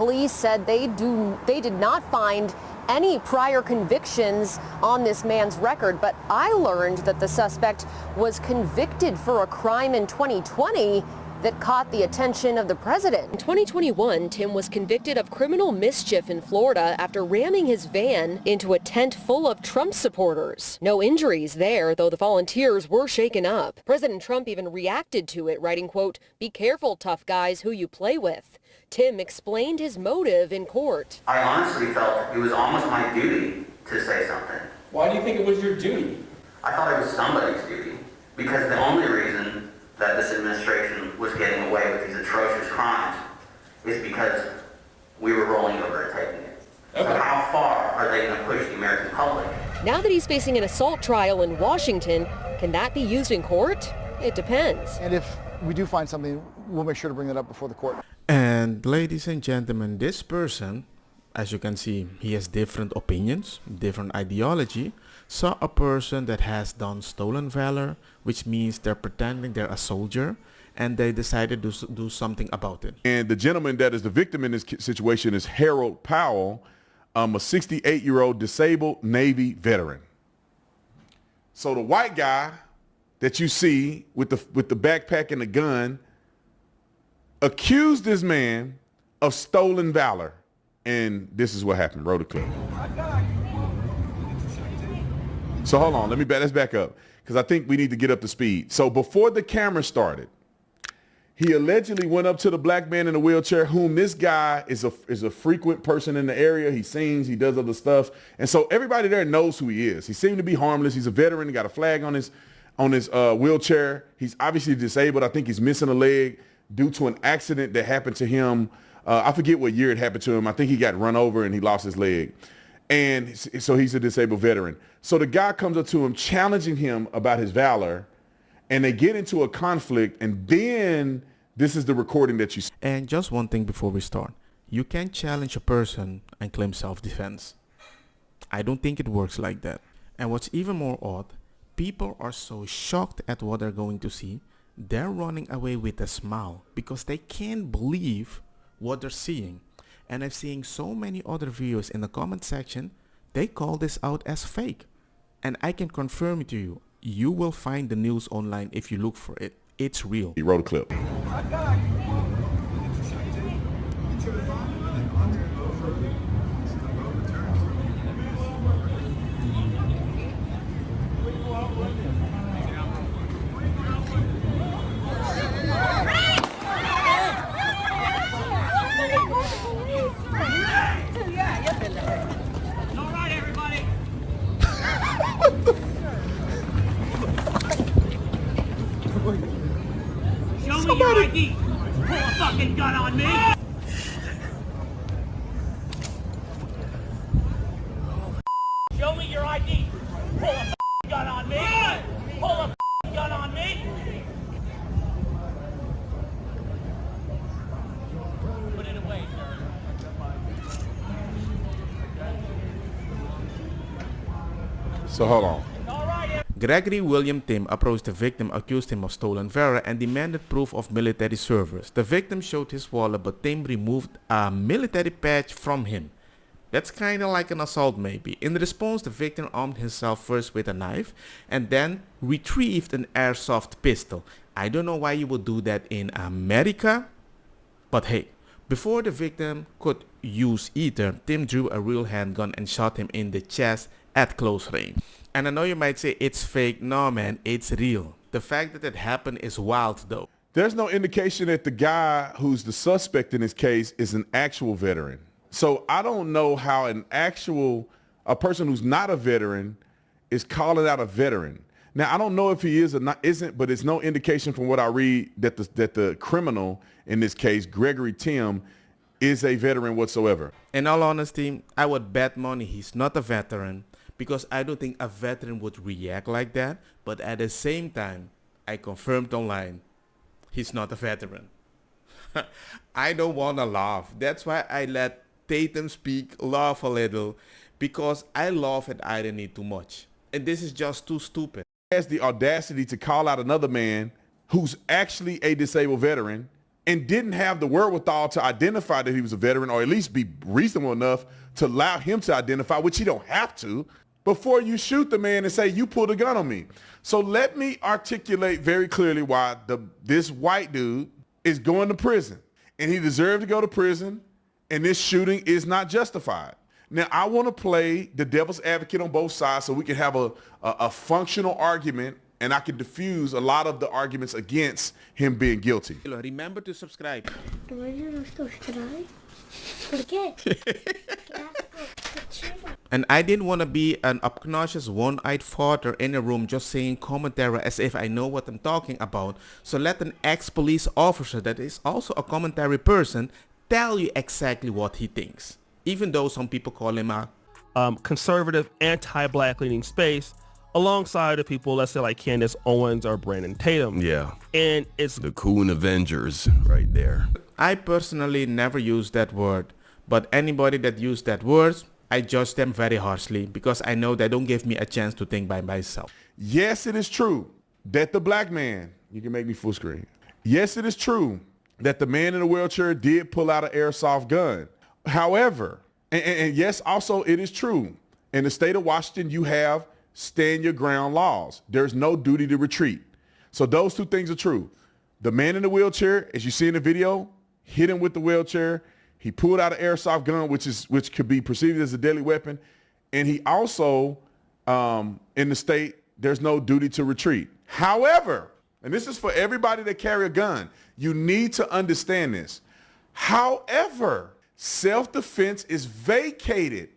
police said they did not find any prior convictions on this man's record, but I learned that the suspect was convicted for a crime in 2020 that caught the attention of the president. In 2021, Tim was convicted of criminal mischief in Florida after ramming his van into a tent full of Trump supporters. No injuries there, though the volunteers were shaken up. President Trump even reacted to it, writing, quote, "Be careful, tough guys, who you play with." Tim explained his motive in court. I honestly felt it was almost my duty to say something. Why do you think it was your duty? I thought it was somebody's duty, because the only reason that this administration was getting away with these atrocious crimes is because we were rolling over and taking it. Okay. So how far are they going to push the American public? Now that he's facing an assault trial in Washington, can that be used in court? It depends. And if we do find something, we'll make sure to bring that up before the court. And ladies and gentlemen, this person, as you can see, he has different opinions, different ideology. Saw a person that has done stolen valor, which means they're pretending they're a soldier, and they decided to do something about it. And the gentleman that is the victim in this situation is Harold Powell, a 68-year-old disabled Navy veteran. So the white guy that you see with the backpack and the gun accused this man of stolen valor. And this is what happened. Roll the clip. So hold on, let's back up, because I think we need to get up to speed. So before the camera started, he allegedly went up to the black man in the wheelchair, whom this guy is a frequent person in the area. He sings, he does other stuff. And so everybody there knows who he is. He seemed to be harmless. He's a veteran. He got a flag on his wheelchair. He's obviously disabled. I think he's missing a leg due to an accident that happened to him. I forget what year it happened to him. I think he got run over and he lost his leg. And so he's a disabled veteran. So the guy comes up to him, challenging him about his valor, and they get into a conflict, and then this is the recording that you see. And just one thing before we start. You can't challenge a person and claim self-defense. I don't think it works like that. And what's even more odd, people are so shocked at what they're going to see, they're running away with a smile because they can't believe what they're seeing. And I've seen so many other viewers in the comment section, they call this out as fake. And I can confirm it to you, you will find the news online if you look for it. It's real. He wrote a clip. Show me your ID. Pull a fucking gun on me. Show me your ID. Pull a fucking gun on me. Pull a fucking gun on me. Put it away, sir. So hold on. Gregory William Tim approached the victim, accused him of stolen valor, and demanded proof of military service. The victim showed his wallet, but Tim removed a military badge from him. That's kinda like an assault maybe. In response, the victim armed himself first with a knife and then retrieved an airsoft pistol. I don't know why you would do that in America, but hey. Before the victim could use either, Tim drew a real handgun and shot him in the chest at close range. And I know you might say it's fake. No, man, it's real. The fact that it happened is wild, though. There's no indication that the guy who's the suspect in this case is an actual veteran. So I don't know how a person who's not a veteran is calling out a veteran. Now, I don't know if he is or not, isn't, but it's no indication from what I read that the criminal in this case, Gregory Tim, is a veteran whatsoever. In all honesty, I would bet money he's not a veteran, because I don't think a veteran would react like that. But at the same time, I confirmed online, he's not a veteran. I don't want to laugh. That's why I let Tatum speak, laugh a little, because I laugh at irony too much. And this is just too stupid. He has the audacity to call out another man who's actually a disabled veteran and didn't have the wherewithal to identify that he was a veteran, or at least be reasonable enough to allow him to identify, which he don't have to, before you shoot the man and say, you pulled a gun on me. So let me articulate very clearly why this white dude is going to prison, and he deserved to go to prison, and this shooting is not justified. Now, I want to play the devil's advocate on both sides so we can have a functional argument, and I can diffuse a lot of the arguments against him being guilty. Remember to subscribe. And I didn't want to be an obnoxious one-eyed father in a room just saying commentary as if I know what I'm talking about. So let an ex-police officer that is also a commentary person tell you exactly what he thinks. Even though some people call him a conservative, anti-black leaning space, alongside of people, let's say like Candace Owens or Brandon Tatum. Yeah. And it's the Coon Avengers right there. I personally never use that word, but anybody that use that word, I judge them very harshly because I know they don't give me a chance to think by myself. Yes, it is true that the black man, you can make me full screen. Yes, it is true that the man in the wheelchair did pull out an airsoft gun. However, and yes, also it is true, in the state of Washington, you have stand your ground laws. There's no duty to retreat. So those two things are true. The man in the wheelchair, as you see in the video, hit him with the wheelchair. He pulled out an airsoft gun, which could be perceived as a deadly weapon. And he also, in the state, there's no duty to retreat. However, and this is for everybody that carry a gun, you need to understand this. However, self-defense is vacated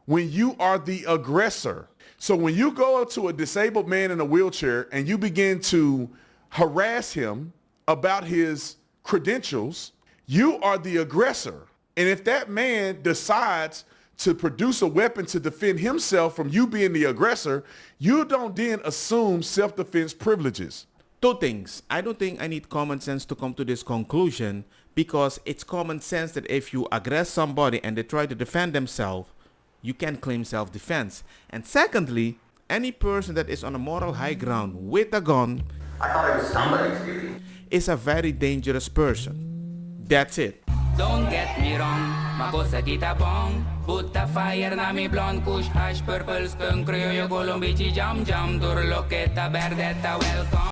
when you are the aggressor. So when you go up to a disabled man in a wheelchair and you begin to harass him about his credentials, you are the aggressor. And if that man decides to produce a weapon to defend himself from you being the aggressor, you don't then assume self-defense privileges. Two things. I don't think I need common sense to come to this conclusion because it's common sense that if you aggress somebody and they try to defend themselves, you can claim self-defense. And secondly, any person that is on a moral high ground with a gun, I thought it was somebody's duty. is a very dangerous person. That's it. Don't get me wrong, makosa kita bong. Butta fire na mi blonde kush hash purple skunk. Criollo colombici jam jam. Durloketa berdetta welcome.